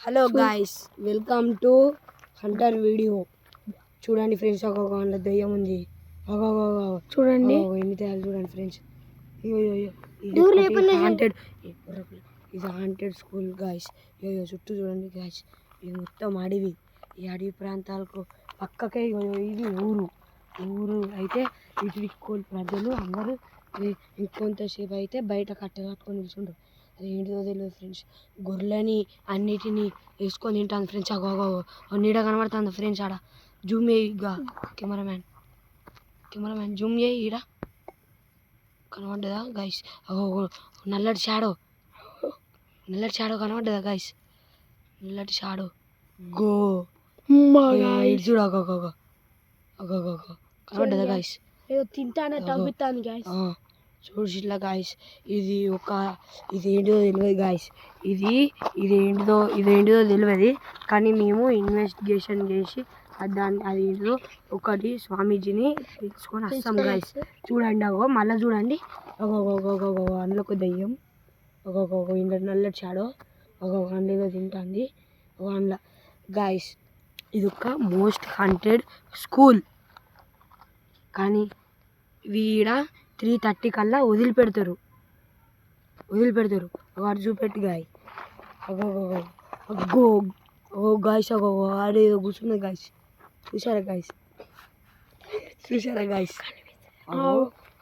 Hello guys, welcome to Hunter video. చూడండి friends, ఒక దయ్యం ఉంది. చూడండి ఎన్ని తేయాలి చూడండి ఫ్రెండ్స్. Haunted school guys. చుట్టూ చూడండి గాయ్స్, ఇది మొత్తం అడవి. ఈ అడవి ప్రాంతాలకు పక్కకే ఇది ఊరు అయితే ఇటు ప్రజలు అందరూ ఇంకొంతసేపు అయితే బయట కట్టెకట్టుకొని కూర్చుంటారు. అది ఏంటిదో తెలియదు ఫ్రెండ్స్. గొర్రెలని అన్నిటినీ వేసుకొని తింటాను ఫ్రెండ్స్. నీడ కనబడుతుంది ఫ్రెండ్స్. ఆడ జూమ్ చేయిగా కెమెరామ్యాన్ జూమ్ చేయి. ఈడ కనబడ్డదా గైస్? నల్లటి షాడో కనబడ్డదా గైస్? నల్లటి షాడో గో ఇటు చూడు. కనబడ్డదా గైస్? తింటానే తవ్వుతాను గైస్. చూసిట్లా గాయస్, ఇది ఏంటిదో తెలియదు గాయస్. ఇది ఏంటిదో తెలియదు, కానీ మేము ఇన్వెస్టిగేషన్ చేసి అది ఏంటిదో ఒకటి స్వామీజీని తీసుకొని వస్తాం గాయస్. చూడండి, మళ్ళీ చూడండి. అందులో ఒక దయ్యం, ఇంట్లో నల్లటి షాడో, అందులో తింటుంది. అందులో గాయస్, ఇది ఒక మోస్ట్ హంటెడ్ స్కూల్. కానీ వీడ 3:30 కల్లా వదిలిపెడతారు. వాడు చూపెట్టి గాయ. గాయస్, ఆడేదో కూర్చున్నది గాయస్. చూసారా గాయస్?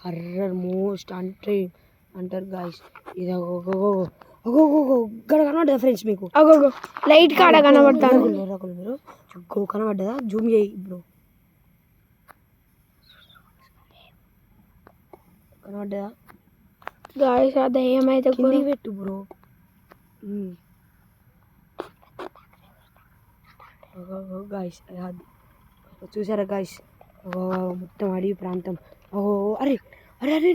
హర్రర్ మోస్ట్ అంటారు గాయస్. ఇది ఇక్కడ కనబడ్డదా ఫ్రెండ్స్ మీకు? లైట్ కాడ కనబడతాను. మీరు కనబడ్డదా? జూమ్ చేయి ఇప్పుడు. కనబడ్డదా గాయస్? ఆ దయ్యం అయితే కిందికి పెట్టు బ్రో. గాయస్, చూసారా గాయస్? మొత్తం అడవి ప్రాంతం. అరే అరే అరే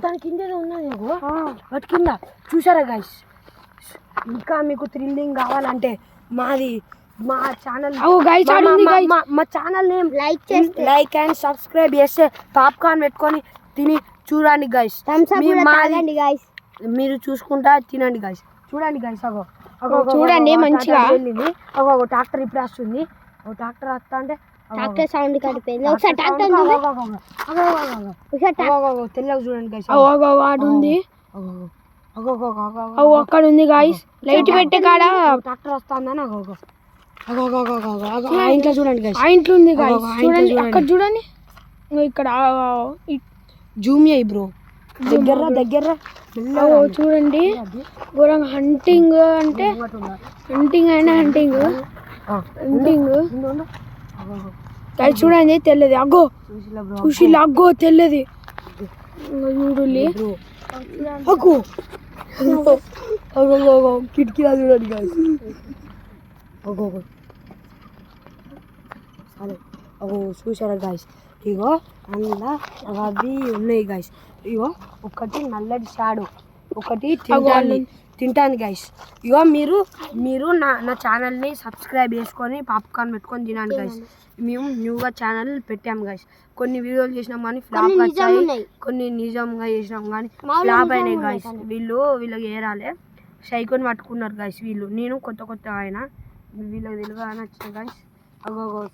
దాని కింద ఉన్నది. వాటి కింద చూసారా గాయస్? ఇంకా మీకు థ్రిల్లింగ్ కావాలంటే మా ఛానల్ మా channel name like and subscribe చేస్తే పాప్కార్న్ పెట్టుకొని తిని చూడండి గాయస్. మీరు చూసుకుంటా తినండి గాయస్. చూడండి గాయస్, చూడండి మంచిగా. ట్రాక్టర్ ఇప్పుడు వస్తుంది. ట్రాక్టర్ వస్తా అంటే ట్రాక్టర్ సౌండ్ కడిపోయింది. ఒకసారి ట్రాక్టర్ తెల్లగా చూడండి గాయస్. వాడు ఉంది అక్కడ ఉంది గాయస్. లైట్ పెట్టే కాడ ట్రాక్టర్ వస్తుందని ఇంట్లో చూడండి గాయస్. ఆ ఇంట్లో ఉంది గాయస్. చూడండి అక్కడ చూడండి. ఇక్కడ జూమ్ చేయి బ్రో. దగ్గర చూడండి. ఘోరంగా హంటింగ్ అంటే హంటింగ్ గాయస్. చూడండి తెల్లది. చూసి తెల్లది. కిటికీలా చూడండి గాయస్. చూసారా గాయస్? ఇగో అందులో అవి ఉన్నాయి గాయస్. ఇగో ఒకటి నల్లటి షాడో, ఒకటి తింటాను గాయస్. ఇగో మీరు నా ఛానల్ని సబ్స్క్రైబ్ చేసుకొని పాప్కార్న్ పెట్టుకొని తినండి గాయస్. మేము న్యూగా ఛానల్ పెట్టాము గాయస్. కొన్ని వీడియోలు చేసినాం కానీ ఫ్లాప్ వచ్చాయి, కొన్ని నిజంగా చేసినాం కానీ ఫ్లాప్ అయినాయి గాయస్. వీళ్ళకి ఏరాలే సైకోని పట్టుకున్నారు గాయస్. నేను కొత్త ఆయన వీళ్ళకి తెలుగు అని వచ్చిన గాయస్.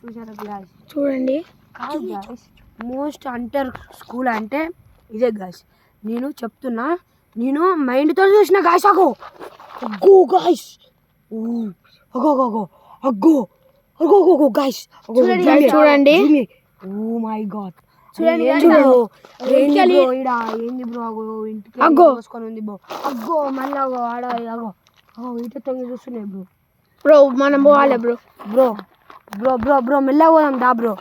చూసారా గాయస్? చూడండి గాయస్, మోస్ట్ అంటర్ స్కూల్ అంటే ఇదే గాయస్. నేను చెప్తున్నా, నేను మైండ్తో చూసిన గాయస్. గాయస్ గాయస్ చూడండి. ఓ మై గాడ్, చూడండి. ఏంది బ్రో? ఇంటికి పోసుకొని ఉంది బ్రో. మళ్ళీ ఆడ ఇటు తొంగి చూస్తున్నాయి బ్రో. మనం పోవాలి బ్రో. మెల్లగా పోదాం దా బ్రో.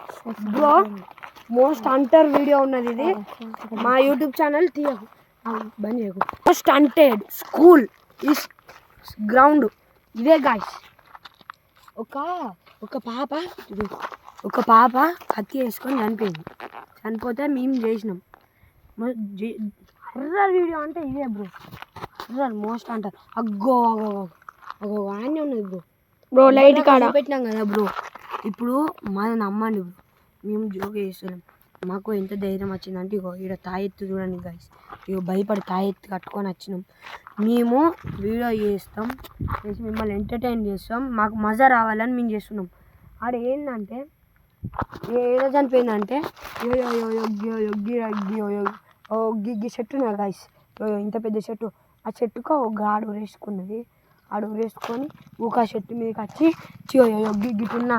మోస్ట్ అంటర్ వీడియో ఉన్నది ఇది. మా యూట్యూబ్ ఛానల్ బంద్ చేయకు. మోస్ట్ అంటెడ్ స్కూల్ ఇస్ గ్రౌండ్ ఇదే గాయస్. ఒక పాప కత్తి వేసుకొని చనిపోతే మేము చేసినాం. హర్రర్ వీడియో అంటే ఇదే బ్రో. హర్రర్ మోస్ట్ అంటర్. ఆయనే ఉన్నది బ్రో. లైట్ కాడ పెట్టినాం కదా బ్రో. ఇప్పుడు మాది నమ్మండి బ్రో, మేము జోక్ చేస్తున్నాం. మాకు ఎంత ధైర్యం వచ్చిందంటే ఇగో ఇక్కడ తాయెత్తు చూడండి గైస్, ఇగో భయపడి తాయెత్తు కట్టుకొని వచ్చినాం. మేము వీడియో చేస్తాం, చేసి మిమ్మల్ని ఎంటర్టైన్ చేస్తాం, మాకు మజా రావాలని మేము చేస్తున్నాం. ఆడ ఏంటంటే ఏదో చనిపోయిందంటే గిగ్గి చెట్టు ఉన్నారు గైస్, ఇంత పెద్ద చెట్టు, ఆ చెట్టుకు ఒక ఆడు ఊరేసుకున్నది. ఆడు ఊరేసుకొని ఊకా చెట్టు మీదకి వచ్చి గిట్టున్న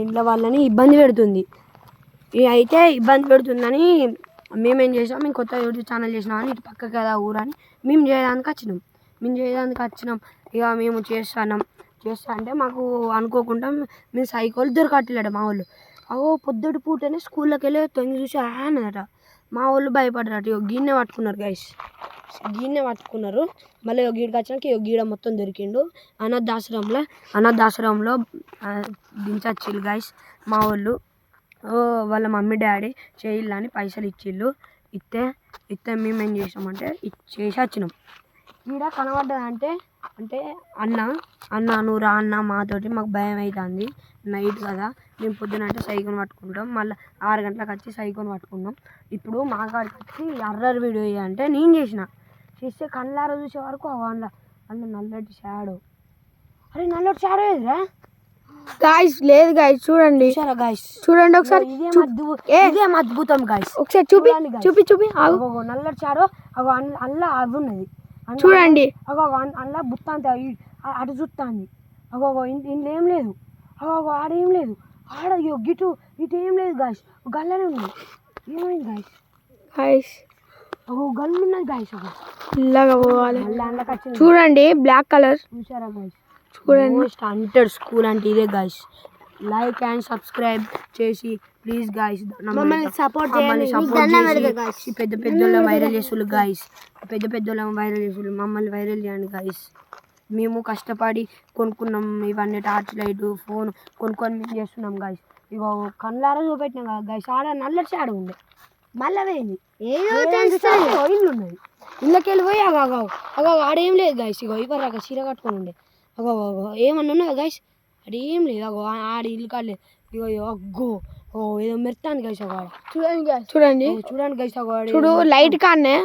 ఇండ్ల వాళ్ళని ఇబ్బంది పెడుతుంది. అయితే ఇబ్బంది పెడుతుందని మేమేం చేసాం, మేము కొత్త యూట్యూబ్ ఛానల్ చేసినామని ఇటు పక్క కదా ఊరని మేము చేయడానికి వచ్చినాం. ఇక మేము చేస్తా అంటే మాకు అనుకోకుండా మేము సైకోలు దొరకట్లేడు మా వాళ్ళు. పొద్దుటి పూటనే స్కూల్లోకి వెళ్ళి తొంగి చూసి అన్నదట. మా వాళ్ళు భయపడ్డారట. గిన్నె పట్టుకున్నారు గైస్, మళ్ళీ గీడికి వచ్చినాక గీడ మొత్తం దొరికిండు. అనాథాశ్రమంలో దించొచ్చిళ్ళు గైస్ మా వాళ్ళు. వాళ్ళ మమ్మీ డాడీ చేయిల్లని పైసలు ఇస్తే మేమేం చేసామంటే చేసి వచ్చినాం. ఈడ కనబడ్డదంటే అన్న నువ్వు రా అన్న మాతోటి, మాకు భయం అవుతుంది నైట్ కదా, మేము పొద్దున అంటే సైకిల్ పట్టుకుంటాం, మళ్ళీ 6 గంటలకు వచ్చి సైకిల్ పట్టుకున్నాం. ఇప్పుడు మా కాడికి వచ్చి అర్రర్ వీడియో అంటే నేను చేస్తే కళ్ళారా చూసే వరకు అందులో నల్లటి షాడో ఏదిరా గాయ్స్, లేదు గాయ్స్, చూడండి ఒకసారి, ఇదేం అద్భుతం గాయ్స్, ఒకసారి చూపి నల్లటి షాడో అల్ల అవి ఉన్నది చూడండి. అల్ల బుత్త అంత అటు చూస్తుంది. ఇంట్లో ఏం లేదు, ఆడేం లేదు, ఆడ ఇటు ఏం లేదు గాయస్, గల్లనే ఉన్నది. ఏమైంది గాయస్, గల్లు ఉన్నది గాయస్, ఇలాగా పోవాలి చూడండి, బ్లాక్ కలర్ చూసారా గాయస్. చూడండి, మోస్ట్ హంటెడ్ స్కూల్ అంటే ఇదే గాయస్. లైక్ అండ్ సబ్స్క్రైబ్ చేసి ప్లీజ్ గాయస్ మమ్మల్ని సపోర్ట్ చేసి పెద్దోళ్ళ వైరల్ చేసులు గాయస్, వైరల్ చేసులు మమ్మల్ని వైరల్ చేయండి గాయస్. మేము కష్టపడి కొనుక్కున్నాం ఇవన్నీ, టార్చ్ లైట్ ఫోన్ కొనుక్కొని మేము చేస్తున్నాం గాయస్. ఇగో కళ్ళారా చూపెట్టినాం కదా గాయస్, ఆడ నల్లటి షాడో ఉండే, మళ్ళీ పోయింది ఇల్లు ఉన్నది, ఇళ్ళకి వెళ్ళిపోయి ఆడేం లేదు గాయస్. ఇగో ఇవ్వరాక చీర కట్టుకొని ఉండే, ఏమన్నా ఉన్నదా గాయస్, అదేం లేదు. ఆడ ఇల్లు కాలేదు. ఇగో ఏదో మెరుతాను గాయస్, చూడండి గాయస్, చూడు లైట్ కానే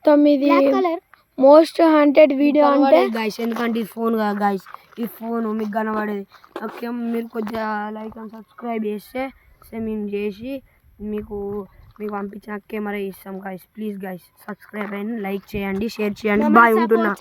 9 మోస్ట్ హంటెడ్ వీడియో అంటే గాయస్, ఎందుకంటే ఇది ఫోన్ కదా గాయస్, ఈ ఫోన్ మీకు కనబడేది. ఓకే, మీరు కొద్దిగా లైక్ అండ్ సబ్స్క్రైబ్ చేస్తే మేము చేసి మీకు పంపించిన కెమెరా ఇస్తాం గాయస్. ప్లీజ్ గాయస్ సబ్స్క్రైబ్ అయ్యి లైక్ చేయండి, షేర్ చేయండి. బాయ్, ఉంటున్నా.